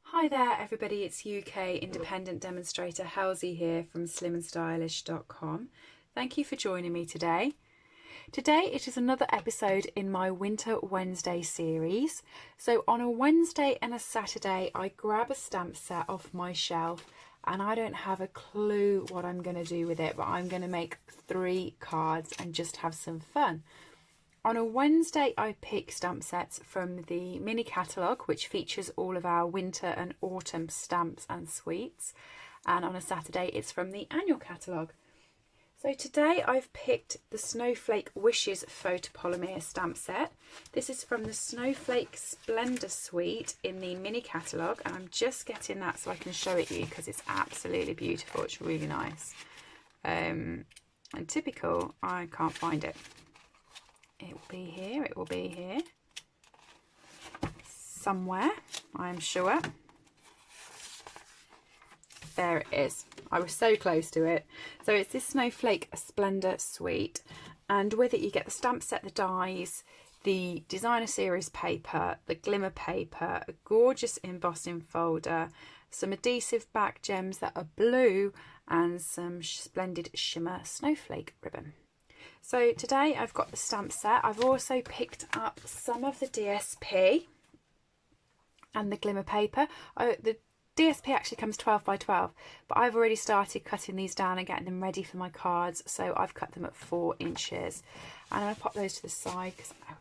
Hi there everybody, it's UK independent demonstrator Halsey here from slimandstylish.com. Thank you for joining me today. Today it is another episode in my Winter Wednesday series. So on a Wednesday and a Saturday I grab a stamp set off my shelf and I don't have a clue what I'm going to do with it, but I'm going to make 3 cards and just have some fun. On a Wednesday, I pick stamp sets from the mini catalogue, which features all of our winter and autumn stamps and sweets. And on a Saturday, it's from the annual catalogue. So today I've picked the Snowflake Wishes Photopolymer stamp set. This is from the Snowflake Splendor Suite in the mini catalogue. And I'm just getting that so I can show it you because it's absolutely beautiful. It's really nice. And typical, I can't find it. It will be here, it will be here somewhere, I'm sure. There it is. I was so close to it. So it's this Snowflake Splendor Suite, and with it you get the stamp set, the dies, the designer series paper, the glimmer paper, a gorgeous embossing folder, some adhesive back gems that are blue, and some splendid shimmer snowflake ribbon. So today I've got the stamp set. I've also picked up some of the DSP and the glimmer paper. The DSP actually comes 12 by 12, but I've already started cutting these down and getting them ready for my cards. So I've cut them at 4 inches. And I'm going to pop those to the side because I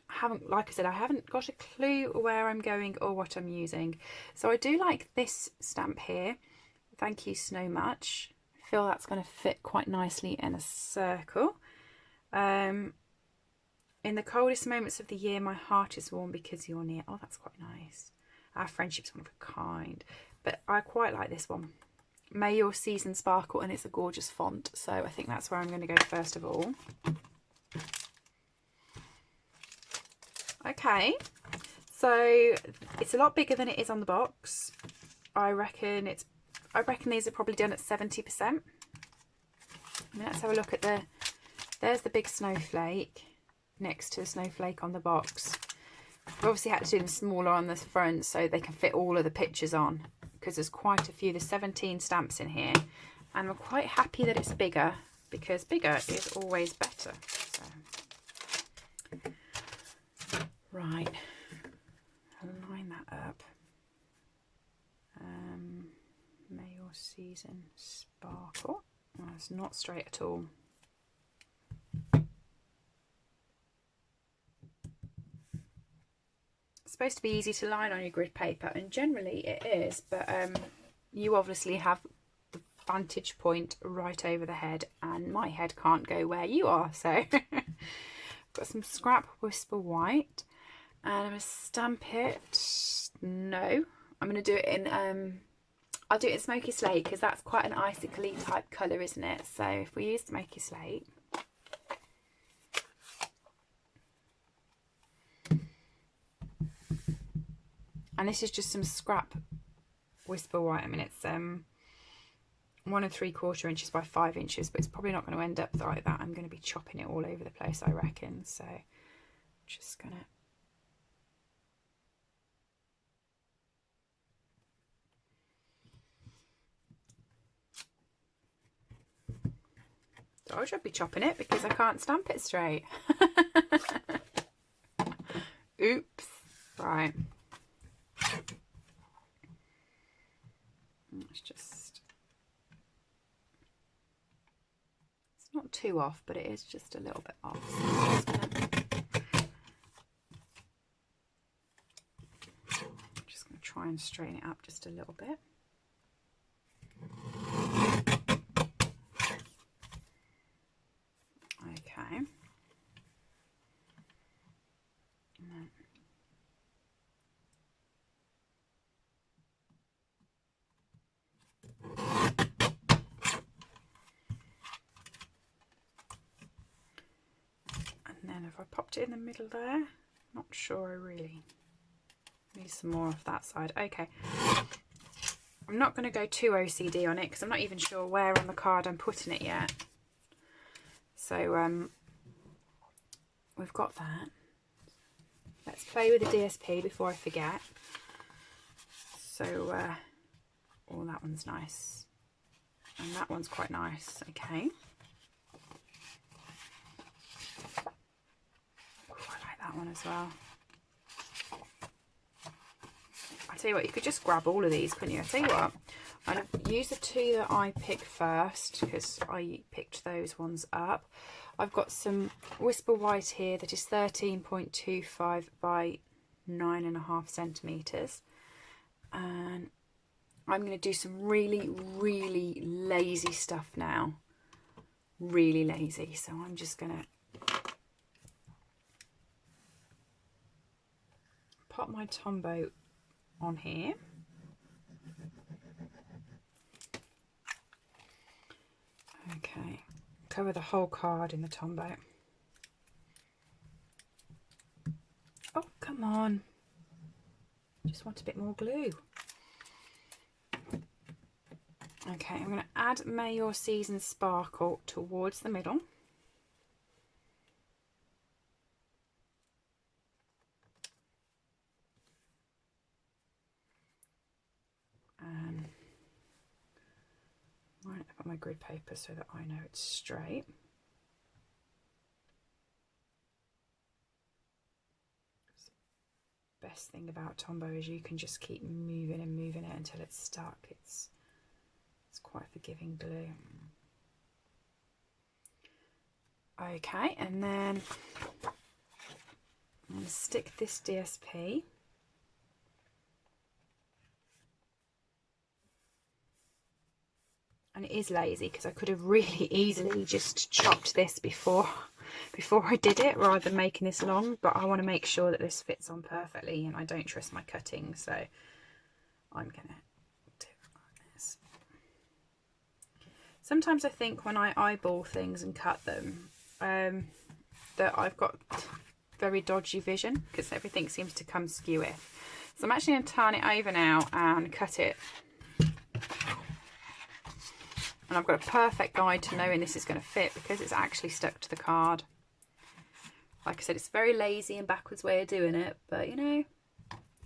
haven't, like I said, I haven't got a clue where I'm going or what I'm using. So I do like this stamp here. Thank you so much. Feel that's going to fit quite nicely in a circle. In the coldest moments of the year, my heart is warm because you're near. Oh, that's quite nice. Our friendship's one of a kind. But I quite like this one. May your season sparkle, and it's a gorgeous font. So I think that's where I'm going to go first of all. Okay. So it's a lot bigger than it is on the box. I reckon these are probably done at 70%. I mean, let's have a look at there's the big snowflake next to the snowflake on the box. I've obviously had to do them smaller on the front so they can fit all of the pictures on, because there's quite a few. There's 17 stamps in here, and I'm quite happy that it's bigger because bigger is always better. So, right, line that up. May your season sparkle. Oh, it's not straight at all. It's supposed to be easy to line on your grid paper, and generally it is, but you obviously have the vantage point right over the head, and my head can't go where you are. So I've got some scrap Whisper White, and I'm going to stamp it. No, I'm going to do it in I'll do it in Smoky Slate because that's quite an icicle-y type colour, isn't it? So if we use Smoky Slate. And this is just some scrap Whisper White. I mean, it's 1 3/4 inches by 5 inches, but it's probably not going to end up like that. I'm going to be chopping it all over the place, I reckon. So just going to... I should be chopping it because I can't stamp it straight. Oops. Right. It's just... It's not too off, but it is just a little bit off. So I'm just going to try and straighten it up just a little bit. Okay. And then if I popped it in the middle there, not sure I really need some more off that side. Okay. I'm not going to go too OCD on it because I'm not even sure where on the card I'm putting it yet. So we've got that. Let's play with the DSP before I forget. So, oh, that one's nice. And that one's quite nice. Okay. Oh, I like that one as well. I'll tell you what, you could just grab all of these, couldn't you? I'll tell you what, I'm going to use the two that I picked first because I picked those ones up. I've got some Whisper White here that is 13.25 by 9.5 centimetres. And I'm going to do some really, really lazy stuff now. Really lazy. So I'm just going to pop my Tombow on here. Okay, cover the whole card in the Tombow. Oh, come on. Just want a bit more glue. Okay, I'm going to add May Your Season Sparkle towards the middle. Right up on my grid paper so that I know it's straight. The best thing about Tombow is you can just keep moving and moving it until it's stuck. It's quite forgiving glue. Okay, and then I'm going to stick this DSP. And it is lazy because I could have really easily just chopped this before I did it rather than making this long, but I want to make sure that this fits on perfectly and I don't trust my cutting, so I'm going to do it like this. Sometimes I think when I eyeball things and cut them that I've got very dodgy vision because everything seems to come skew it. So I'm actually going to turn it over now and cut it. And I've got a perfect guide to knowing this is going to fit because it's actually stuck to the card. Like I said, it's a very lazy and backwards way of doing it, but you know,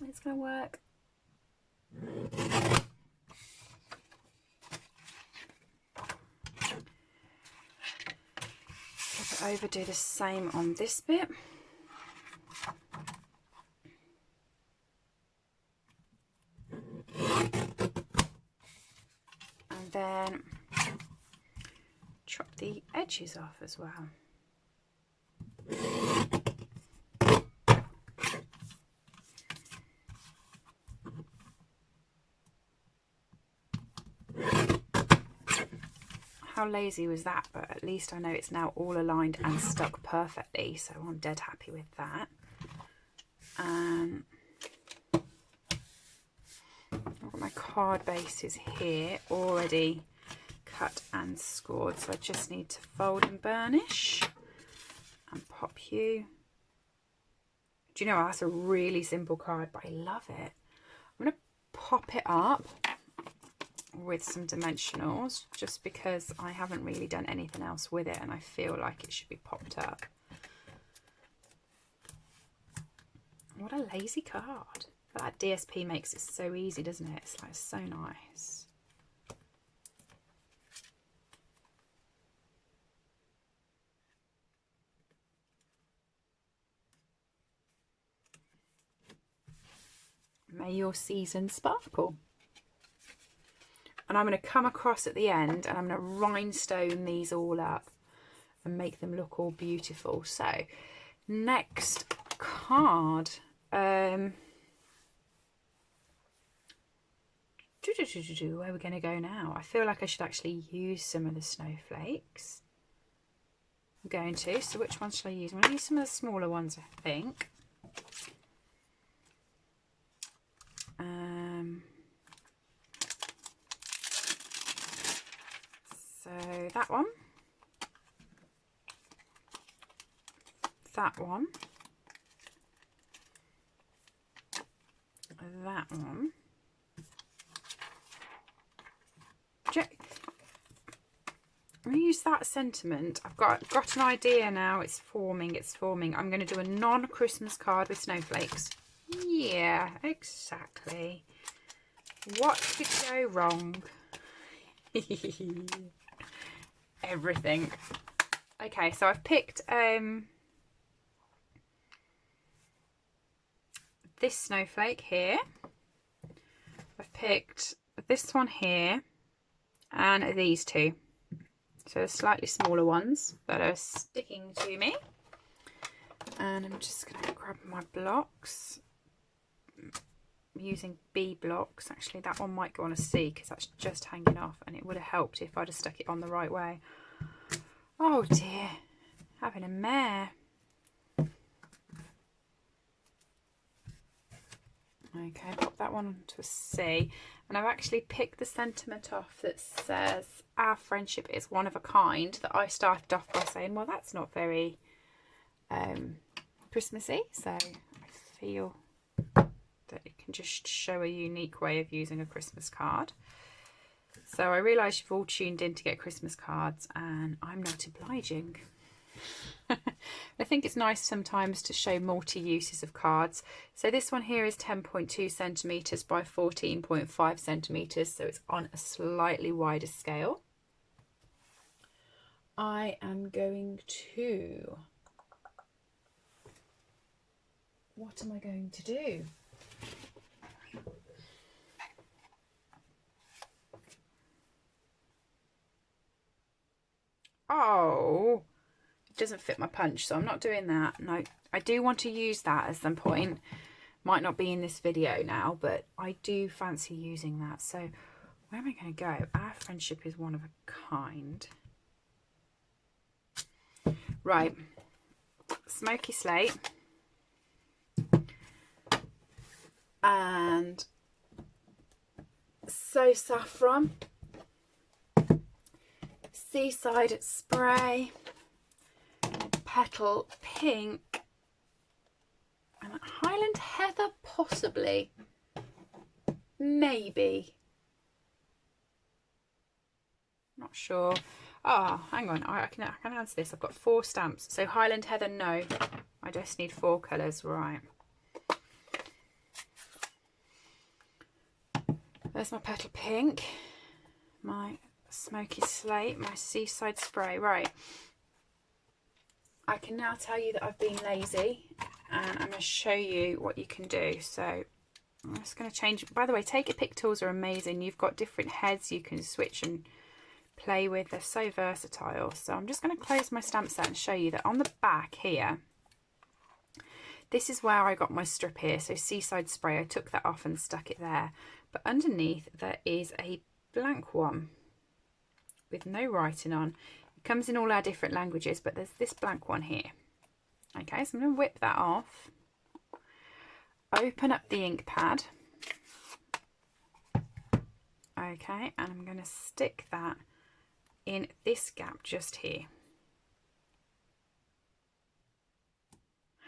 it's going to work. Flip it over, do the same on this bit. And then chop the edges off as well. How lazy was that? But at least I know it's now all aligned and stuck perfectly, so I'm dead happy with that. And I've got my card bases here already cut and scored, so I just need to fold and burnish and pop you. Do you know, that's a really simple card, but I love it. I'm going to pop it up with some dimensionals just because I haven't really done anything else with it and I feel like it should be popped up. What a lazy card. But that DSP makes it so easy, doesn't it? It's like so nice. May your season sparkle. And I'm going to come across at the end and I'm going to rhinestone these all up and make them look all beautiful. So next card, where are we going to go now? I feel like I should actually use some of the snowflakes. I'm going to, so which ones shall I use? I'm going to use some of the smaller ones, I think. So that one, that one, that one. I'm going to use that sentiment. I've got an idea now. It's forming. I'm going to do a non-Christmas card with snowflakes. Yeah, exactly. What could go wrong? Everything. Okay, so I've picked this snowflake here. I've picked this one here and these two. So the slightly smaller ones that are sticking to me. And I'm just going to grab my blocks. I'm using B blocks. Actually, that one might go on a C because that's just hanging off, and it would have helped if I'd have stuck it on the right way. Oh dear, having a mare. Okay, pop that one onto a C. And I've actually picked the sentiment off that says, our friendship is one of a kind, that I started off by saying, well, that's not very Christmassy. So I feel that it can just show a unique way of using a Christmas card. So I realise you've all tuned in to get Christmas cards, and I'm not obliging. I think it's nice sometimes to show multi-uses of cards. So this one here is 10.2 centimetres by 14.5 centimetres, so it's on a slightly wider scale. I am going to... What am I going to do? Oh, it doesn't fit my punch, so I'm not doing that. No, I do want to use that at some point. Might not be in this video now, but I do fancy using that. So where am I going to go? Our friendship is one of a kind. Right, smoky slate. And So Saffron. Seaside Spray, Petal Pink, and Highland Heather possibly, maybe, not sure. Oh, hang on, I can answer this. I've got 4 stamps. So Highland Heather, no, I just need 4 colours, right. There's my Petal Pink, my Smoky Slate, my Seaside Spray. Right, I can now tell you that I've been lazy, and I'm going to show you what you can do. So I'm just going to change. By the way, Take It Pick tools are amazing. You've got different heads you can switch and play with. They're so versatile. So I'm just going to close my stamp set and show you that on the back here, this is where I got my strip here. So Seaside Spray, I took that off and stuck it there. But underneath there is a blank one with no writing on. It comes in all our different languages, but there's this blank one here. Okay, so I'm going to whip that off. Open up the ink pad. Okay, and I'm going to stick that in this gap just here.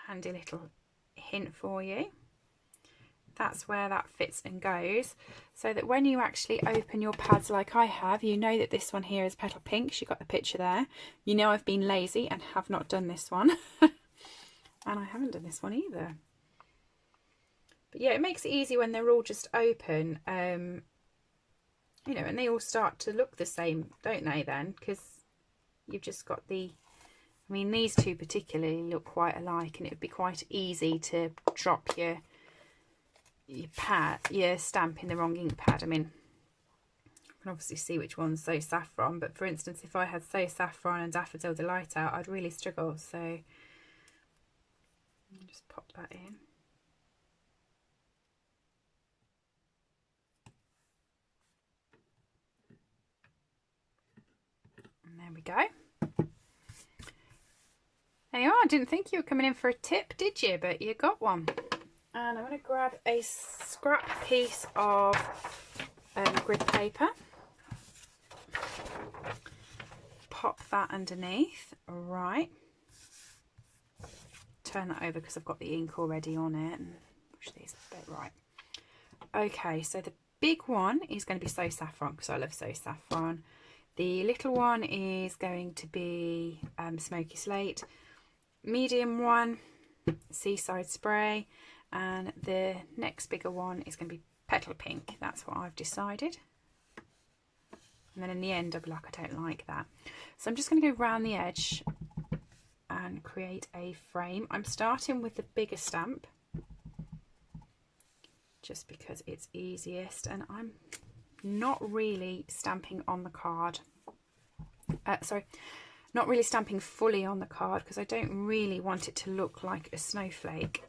Handy little hint for you. That's where that fits and goes, so that when you actually open your pads like I have, you know that this one here is Petal Pink. You got the picture there. You know I've been lazy and have not done this one. And I haven't done this one either. But yeah, it makes it easy when they're all just open, you know, and they all start to look the same, don't they then? Because you've just got the, I mean, these two particularly look quite alike, and it would be quite easy to drop your stamp in the wrong ink pad. I mean, you can obviously see which one's So Saffron, but for instance, if I had So Saffron and Daffodil Delight out, I'd really struggle. So just pop that in. And there we go. There you are. I didn't think you were coming in for a tip, did you? But you got one. And I'm going to grab a scrap piece of grid paper, pop that underneath, right, turn that over because I've got the ink already on it, and push these a bit, right. Okay, so the big one is going to be So Saffron because I love So Saffron. The little one is going to be Smoky Slate. Medium one, Seaside Spray. And the next bigger one is going to be petal pink. That's what I've decided. And then in the end I'll be like, I don't like that. So I'm just going to go round the edge and create a frame. I'm starting with the bigger stamp just because it's easiest, and I'm not really stamping on the card. Sorry, not really stamping fully on the card because I don't really want it to look like a snowflake.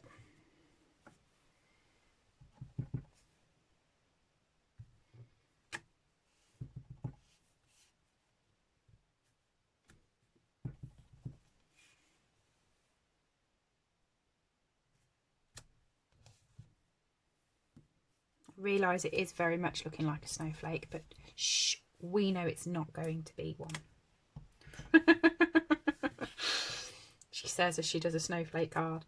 Realise it is very much looking like a snowflake, but shh, we know it's not going to be one. She says as she does a snowflake card.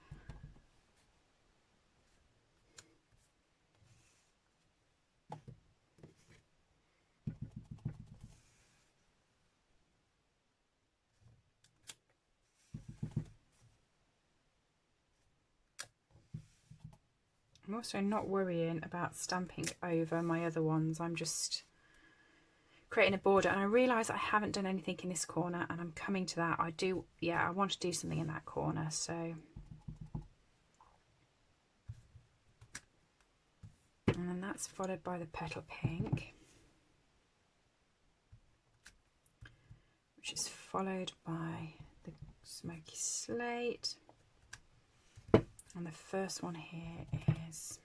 I'm also not worrying about stamping over my other ones. I'm just creating a border, and I realise I haven't done anything in this corner, and I'm coming to that. I do, yeah, I want to do something in that corner, so. And then that's followed by the petal pink, which is followed by the smoky slate. And the first one here is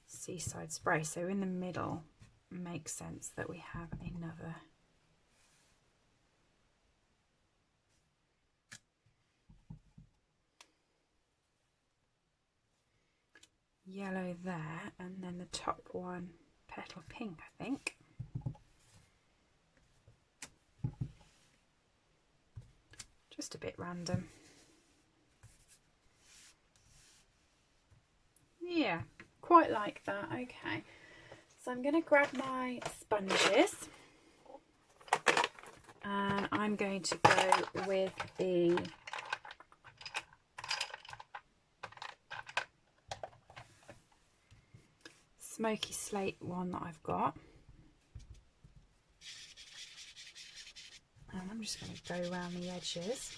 Seaside Spray. So in the middle, makes sense that we have another yellow there, and then the top one petal pink, I think. Just a bit random. Yeah, quite like that. Okay, so I'm going to grab my sponges and I'm going to go with the smoky slate one that I've got, and I'm just going to go around the edges.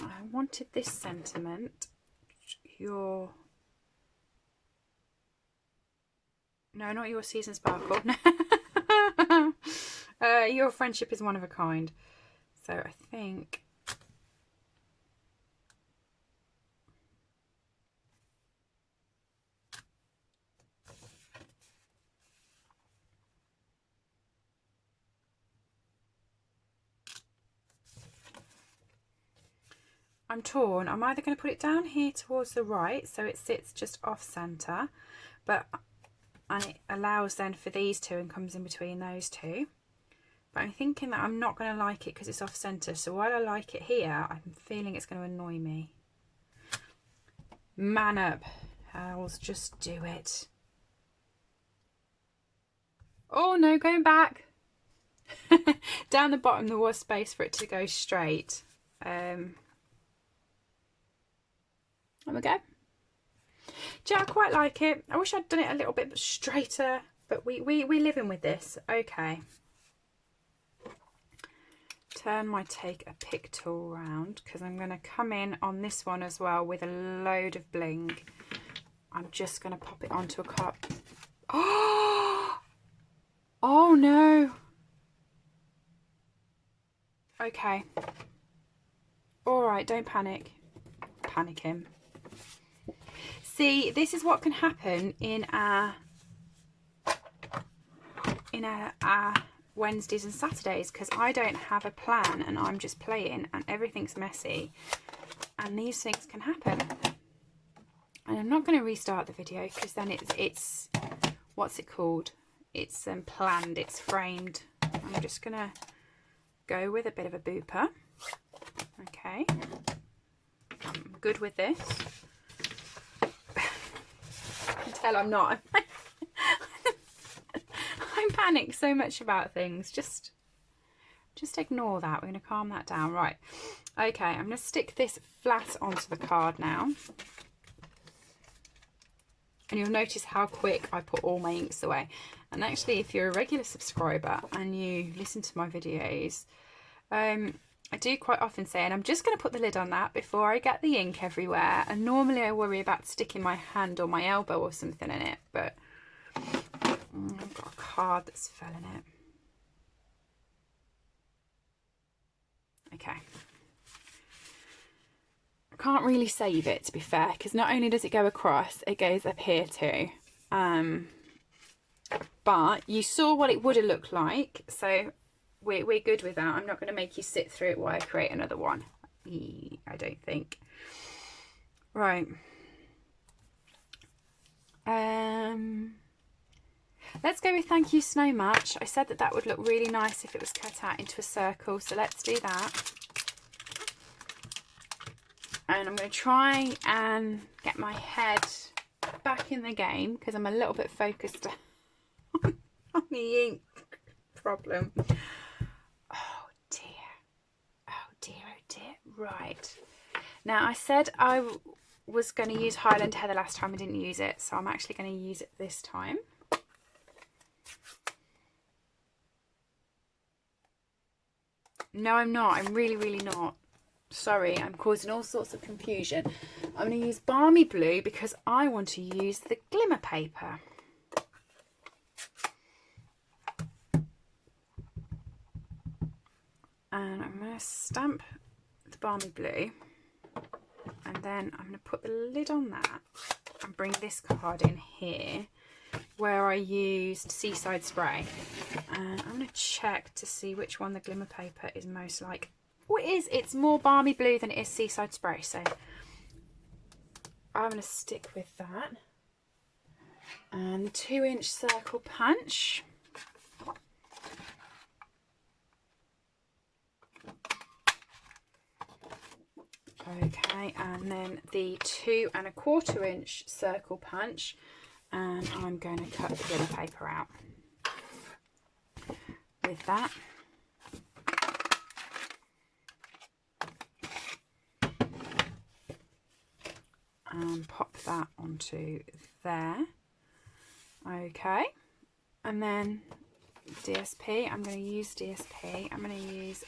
I wanted this sentiment, no, not your season sparkle. Your friendship is one of a kind. So I think I'm torn. I'm either going to put it down here towards the right so it sits just off centre, and it allows then for these two and comes in between those two. But I'm thinking that I'm not going to like it because it's off centre, so while I like it here, I'm feeling it's going to annoy me. Man up, Howls, just do it. Oh no, going back. Down the bottom there was space for it to go straight. There we go. Yeah, I quite like it. I wish I'd done it a little bit straighter, but we're living with this. Okay. Turn my Take a Pick tool round because I'm going to come in on this one as well with a load of bling. I'm just going to pop it onto a cup. Oh! Oh no! Okay. Alright, don't panic. Panic him. See, this is what can happen in our in our Wednesdays and Saturdays because I don't have a plan and I'm just playing and everything's messy and these things can happen. And I'm not going to restart the video because then it's what's it called? It's planned, it's framed. I'm just going to go with a bit of a blooper. Okay, I'm good with this. I can tell I'm not. I panic so much about things. Just ignore that. We're going to calm that down. Right. Okay, I'm going to stick this flat onto the card now. And you'll notice how quick I put all my inks away. And actually, if you're a regular subscriber and you listen to my videos, I do quite often say, and I'm just going to put the lid on that before I get the ink everywhere. And normally I worry about sticking my hand or my elbow or something in it, but I've got a card that's fell in it. Okay. I can't really save it, to be fair, because not only does it go across, it goes up here too. But you saw what it would have looked like, so we're good with that. I'm not going to make you sit through it while I create another one. I don't think. Right. Let's go with Thank You So Much. I said that would look really nice if it was cut out into a circle, so let's do that. And I'm going to try and get my head back in the game because I'm a little bit focused on the ink problem. Oh dear. Oh dear, oh dear. Right. Now I said I was going to use Highland Heather last time. I didn't use it, so I'm actually going to use it this time. No, I'm not. I'm really not. Sorry, I'm causing all sorts of confusion. I'm going to use Balmy Blue because I want to use the glimmer paper. And I'm going to stamp the Balmy Blue. And then I'm going to put the lid on that and bring this card in here where I used Seaside Spray. And I'm going to check to see which one the glimmer paper is most like. Oh, it is. It's more Balmy Blue than it is Seaside Spray. So I'm going to stick with that. And the 2-inch circle punch. Okay, and then the 2 1/4-inch circle punch. And I'm going to cut the glimmer paper out with that. And pop that onto there. Okay, and then DSP, I'm going to use DSP. I'm going to use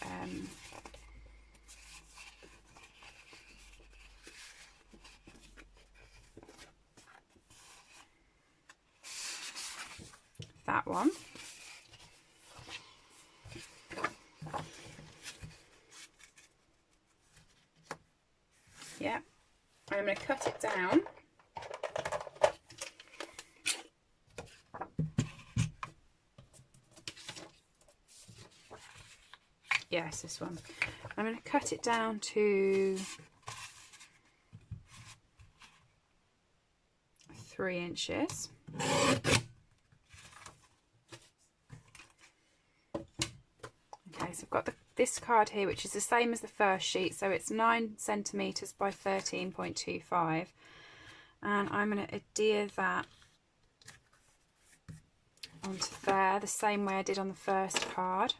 that one. Yeah. I'm going to cut it down. Yes, this one. I'm going to cut it down to 3 inches. Okay, so I've got this card here, which is the same as the first sheet, so it's 9 centimeters by 13.25, and I'm going to adhere that onto there the same way I did on the first card.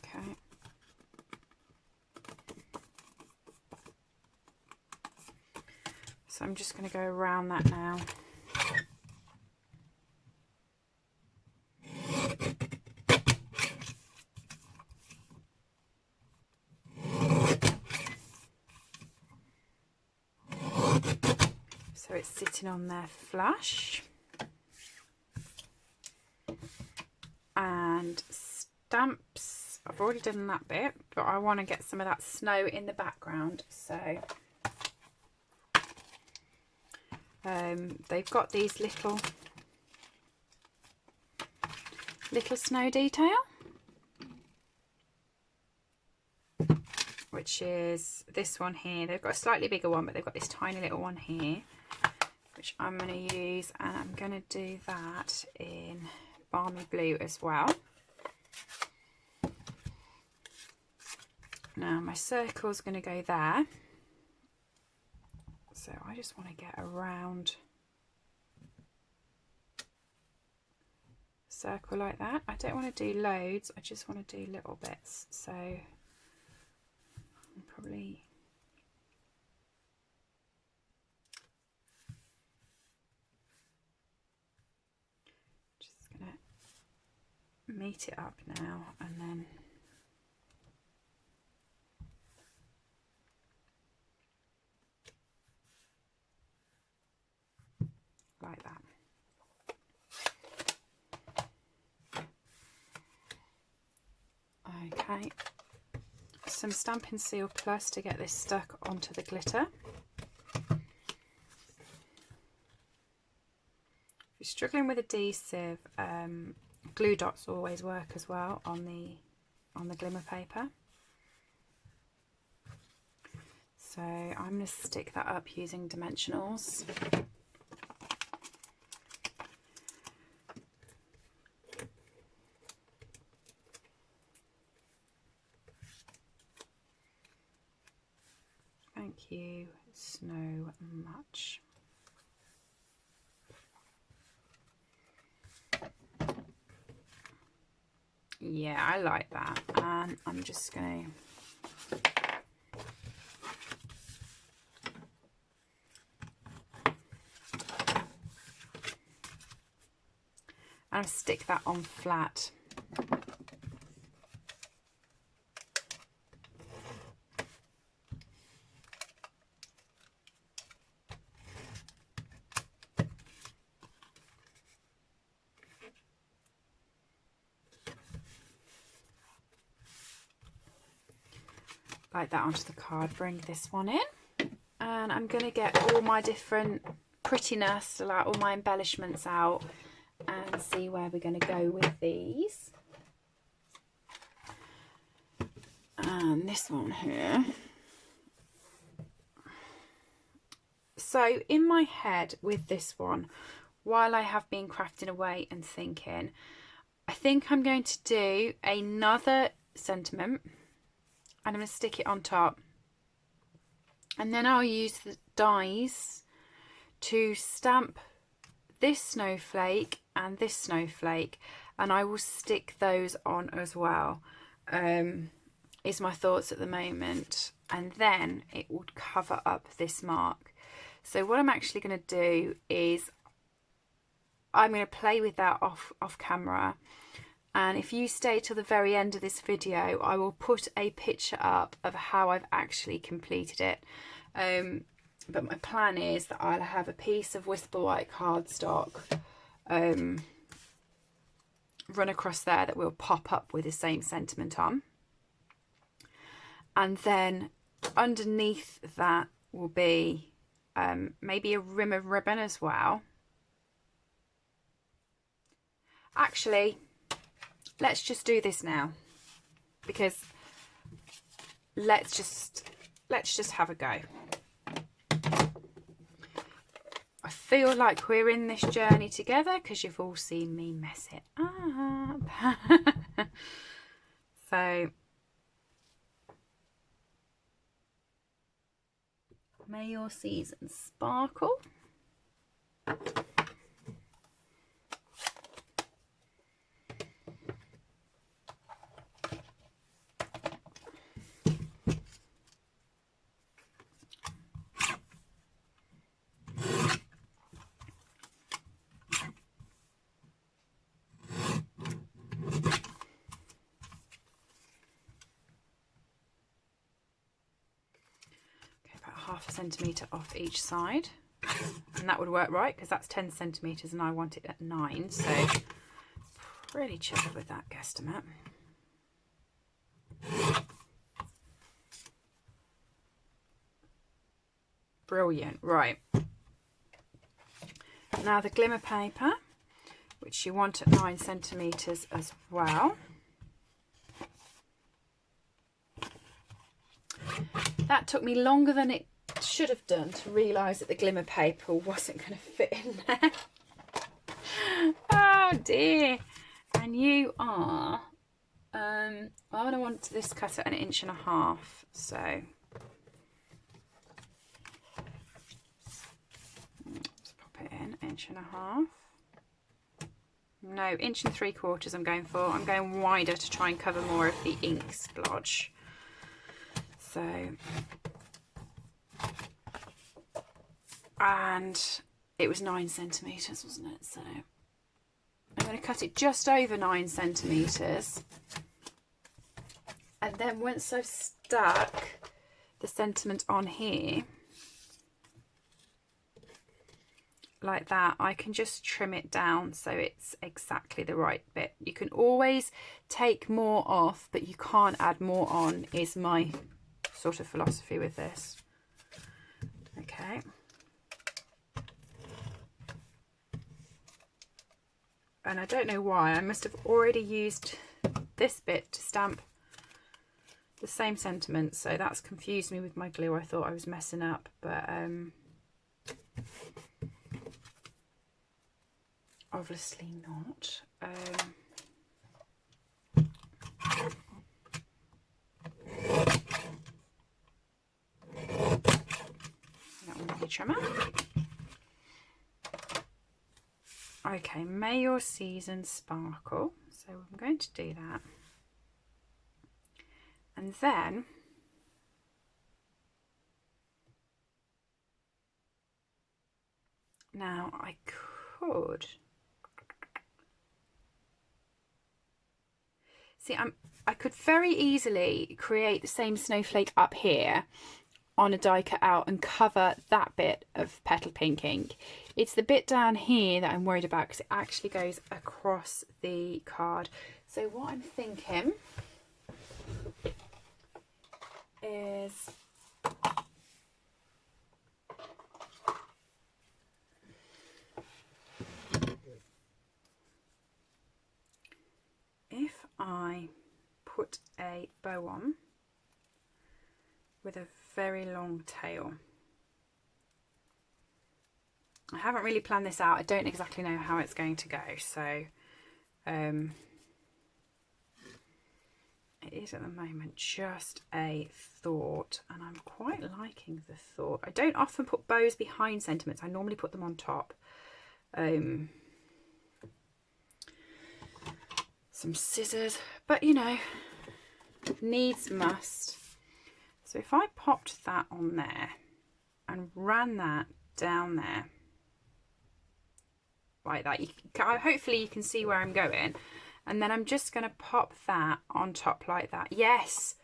Okay. So I'm just going to go around that now. So it's sitting on there flush. and stamps. I've already done that bit, but I want to get some of that snow in the background. So they've got these little snow detail, which is this one here. They've got a slightly bigger one, but they've got this tiny little one here, which I'm going to use, and I'm going to do that in Balmy Blue as well. Now my circle's going to go there, so I just want to get a round circle like that. I don't want to do loads, I just want to do little bits, so I'm probably just going to meet it up now, and then like that. Okay, some Stampin' Seal Plus to get this stuck onto the glitter. If you're struggling with adhesive, glue dots always work as well on the glimmer paper. So I'm going to stick that up using dimensionals. Thank you so much. Yeah, I like that, and I'm just going to stick that on flat. Like that onto the card. Bring this one in, and I'm going to get all my different prettiness, like all my embellishments out, and see where we're going to go with these. And this one here. So in my head with this one, while I have been crafting away and thinking, I think I'm going to do another sentiment, and I'm going to stick it on top, and then I'll use the dies to stamp this snowflake and this snowflake, and I will stick those on as well, is my thoughts at the moment, and then it would cover up this mark. So what I'm actually going to do is I'm going to play with that off camera, and if you stay till the very end of this video, I will put a picture up of how I've actually completed it. But my plan is that I'll have a piece of Whisper White cardstock run across there that will pop up with the same sentiment on. And then underneath that will be maybe a rim of ribbon as well. Actually, let's just do this now, because let's just have a go. I feel like we're in this journey together because you've all seen me mess it up. So may your season sparkle. Half a centimetre off each side, and that would work right because that's 10 centimetres and I want it at 9, so Really chuffed with that guesstimate. Brilliant. Right. Now the glimmer paper, which you want at 9 centimetres as well. That took me longer than it should have done to realise that the glimmer paper wasn't going to fit in there. Oh dear. And you are, I want this cut at 1.5 inches, so let's pop it in 1.5 inches. No, 1 3/4 inches I'm going for. I'm going wider to try and cover more of the ink splodge. So, and it was 9 centimetres, wasn't it? So I'm going to cut it just over 9 centimetres, and then once I've stuck the sentiment on here like that, I can just trim it down so it's exactly the right bit. You can always take more off, but you can't add more on, is my sort of philosophy with this. Okay. And I don't know why, I must have already used this bit to stamp the same sentiment, so that's confused me with my glue. I thought I was messing up, but obviously not. That one with the trimmer. Okay, may your season sparkle. So I'm going to do that. And then now I could see, I could very easily create the same snowflake up here on a die cut out and cover that bit of petal pink ink. It's the bit down here that I'm worried about because it actually goes across the card. So what I'm thinking is if I put a bow on with a very long tail. I haven't really planned this out. I don't exactly know how it's going to go, so it is at the moment just a thought, and I'm quite liking the thought. I don't often put bows behind sentiments. I normally put them on top. Some scissors, but you know, needs must. So if I popped that on there and ran that down there like that, hopefully you can see where I'm going, and then I'm just going to pop that on top like that. Yes,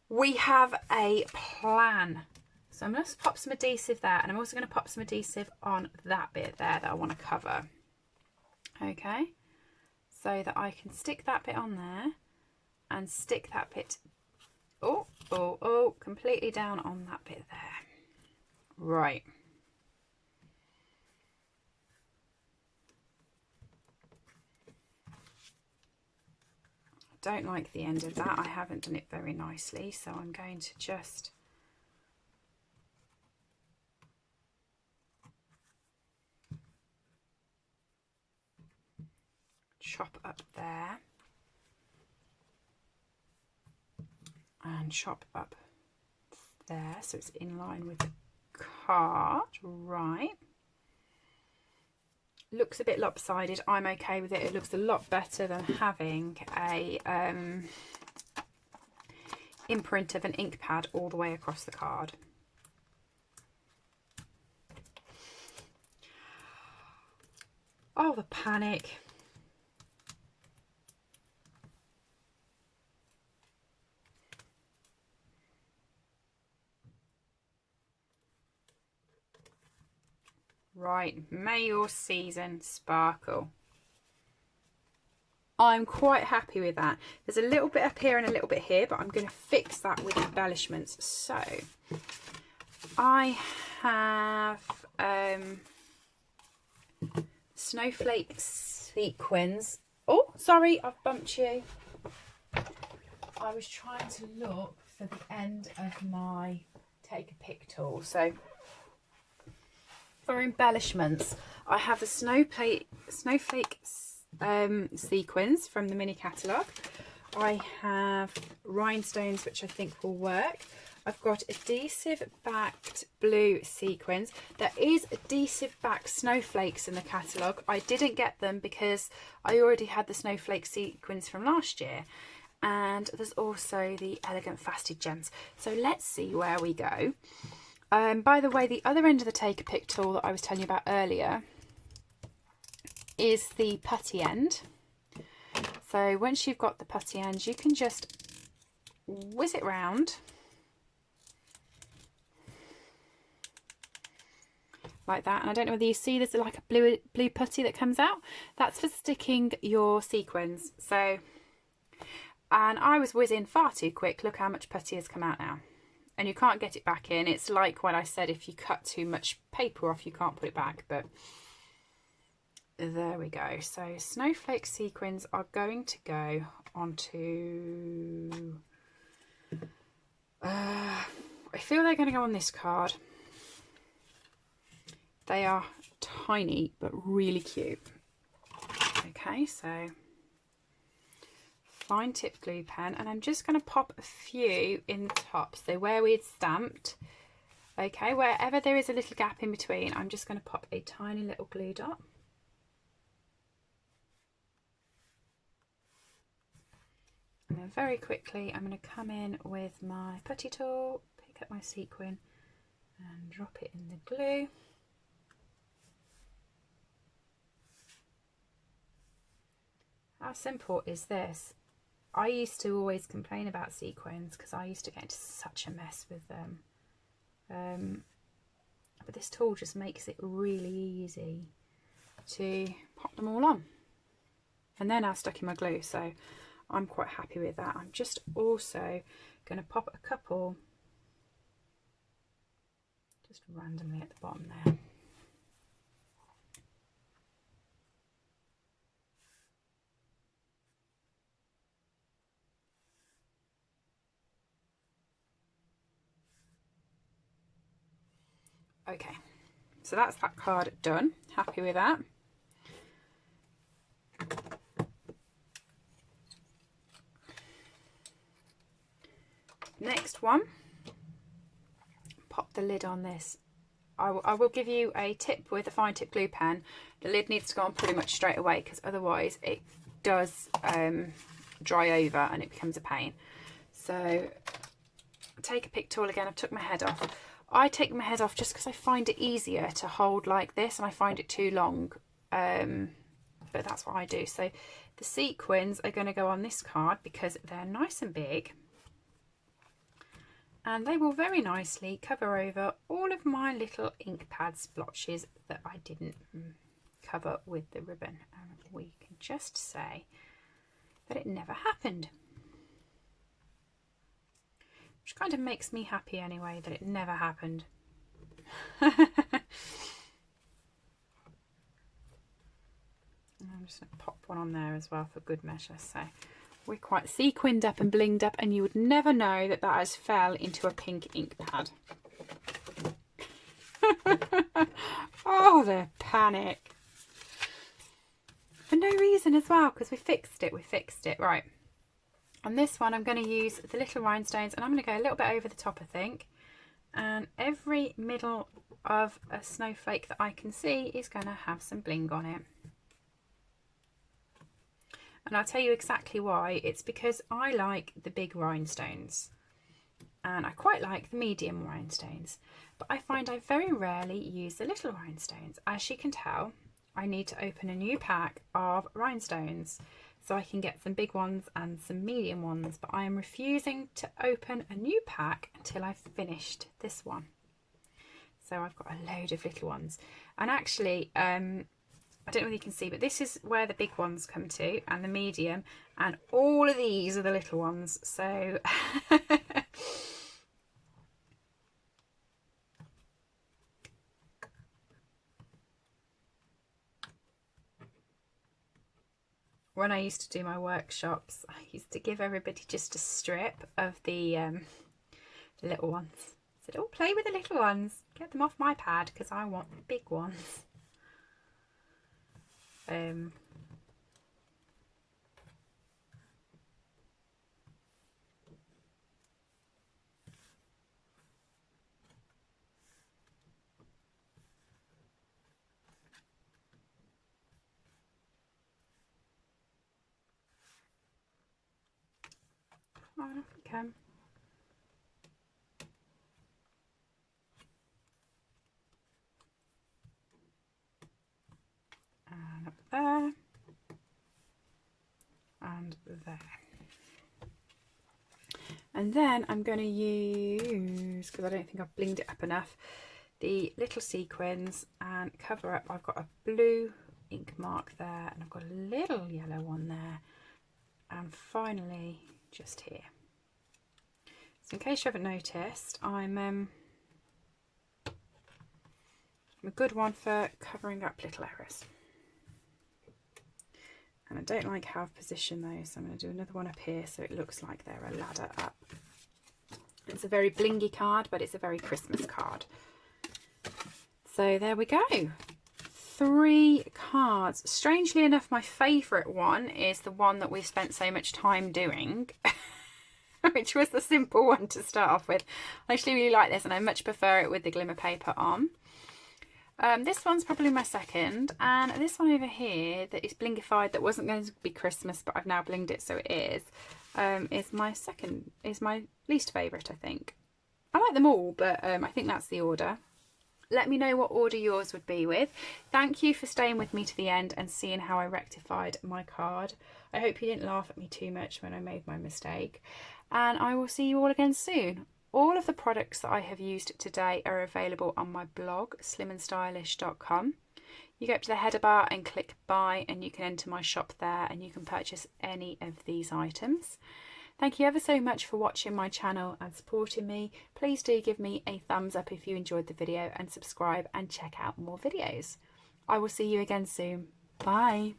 we have a plan. So I'm going to pop some adhesive there, and I'm also going to pop some adhesive on that bit there that I want to cover. Okay, so that I can stick that bit on there and stick that bit completely down on that bit there. Right. I don't like the end of that. I haven't done it very nicely, so I'm going to just chop up there and chop up there so it's in line with the card. Right, looks a bit lopsided. I'm okay with it. It looks a lot better than having a imprint of an ink pad all the way across the card. Oh, the panic. Right, may your season sparkle. I'm quite happy with that. There's a little bit up here and a little bit here, but I'm going to fix that with embellishments. So I have Snowflake sequins. Oh, sorry, I've bumped you. I was trying to look for the end of my take a pick tool. So for embellishments, I have the Snowflake sequins from the mini catalogue. I have rhinestones, which I think will work. I've got adhesive backed blue sequins. There is adhesive backed snowflakes in the catalogue. I didn't get them because I already had the snowflake sequins from last year. And there's also the elegant faceted gems. So let's see where we go. By the way, the other end of the take a pick tool that I was telling you about earlier is the putty end. So once you've got the putty end, you can just whiz it round like that. And I don't know whether you see there's like a blue putty that comes out. That's for sticking your sequins. So, and I was whizzing far too quick. Look how much putty has come out now. And you can't get it back in. It's like when I said if you cut too much paper off, you can't put it back. But there we go. So snowflake sequins are going to go onto... I feel they're going to go on this card. They are tiny, but really cute. Okay, so... fine tip glue pen, and I'm just going to pop a few in the top, so where we'd stamped, okay, wherever there is a little gap in between, I'm just going to pop a tiny little glue dot. And then very quickly I'm going to come in with my putty tool, pick up my sequin and drop it in the glue. How simple is this? I used to always complain about sequins because I used to get into such a mess with them. But this tool just makes it really easy to pop them all on. And they're now stuck in my glue, so I'm quite happy with that. I'm just also going to pop a couple just randomly at the bottom there. Okay, so that's that card done. Happy with that. Next one, pop the lid on this. I will give you a tip with a fine tip glue pen. The lid needs to go on pretty much straight away because otherwise it does dry over and it becomes a pain. So take a pick tool again. I've took my head off. I take my head off just because I find it easier to hold like this and I find it too long. But that's what I do. So the sequins are going to go on this card because they're nice and big. And they will very nicely cover over all of my little ink pad splotches that I didn't cover with the ribbon. And we can just say that it never happened. Which kind of makes me happy anyway, that it never happened. And I'm just going to pop one on there as well for good measure. So we're quite sequined up and blinged up, and you would never know that that has fell into a pink ink pad. Oh, the panic. For no reason as well, because we fixed it. Right. On this one, I'm going to use the little rhinestones, and I'm going to go a little bit over the top, I think. And every middle of a snowflake that I can see is going to have some bling on it. And I'll tell you exactly why. It's because I like the big rhinestones and I quite like the medium rhinestones, but I find I very rarely use the little rhinestones. As you can tell, I need to open a new pack of rhinestones so I can get some big ones and some medium ones, but I am refusing to open a new pack until I've finished this one. So I've got a load of little ones, and actually I don't know whether you can see, but this is where the big ones come to, and the medium, and all of these are the little ones. So when I used to do my workshops, I used to give everybody just a strip of the little ones. I said, oh, play with the little ones. Get them off my pad because I want the big ones. Oh, off we come. And up there. And there. And then I'm going to use, because I don't think I've blinged it up enough, the little sequins and cover up. I've got a blue ink mark there, and I've got a little yellow one there, and finally just here. So in case you haven't noticed, I'm a good one for covering up little errors. And I don't like how I've positioned those, so I'm going to do another one up here so it looks like they're a ladder up. It's a very blingy card, but it's a very Christmas card. So there we go. 3 cards. Strangely enough, my favourite one is the one that we've spent so much time doing, which was the simple one to start off with. I actually really like this, and I much prefer it with the glimmer paper on. This one's probably my second, and this one over here that is blingified, that wasn't going to be Christmas, but I've now blinged it so it is my second, is my least favourite, I think. I like them all, but I think that's the order. Let me know what order yours would be with. Thank you for staying with me to the end and seeing how I rectified my card. I hope you didn't laugh at me too much when I made my mistake, and I will see you all again soon. All of the products that I have used today are available on my blog, slimandstylish.com. You go up to the header bar and click buy, and you can enter my shop there and you can purchase any of these items. Thank you ever so much for watching my channel and supporting me. Please do give me a thumbs up if you enjoyed the video, and subscribe and check out more videos. I will see you again soon. Bye.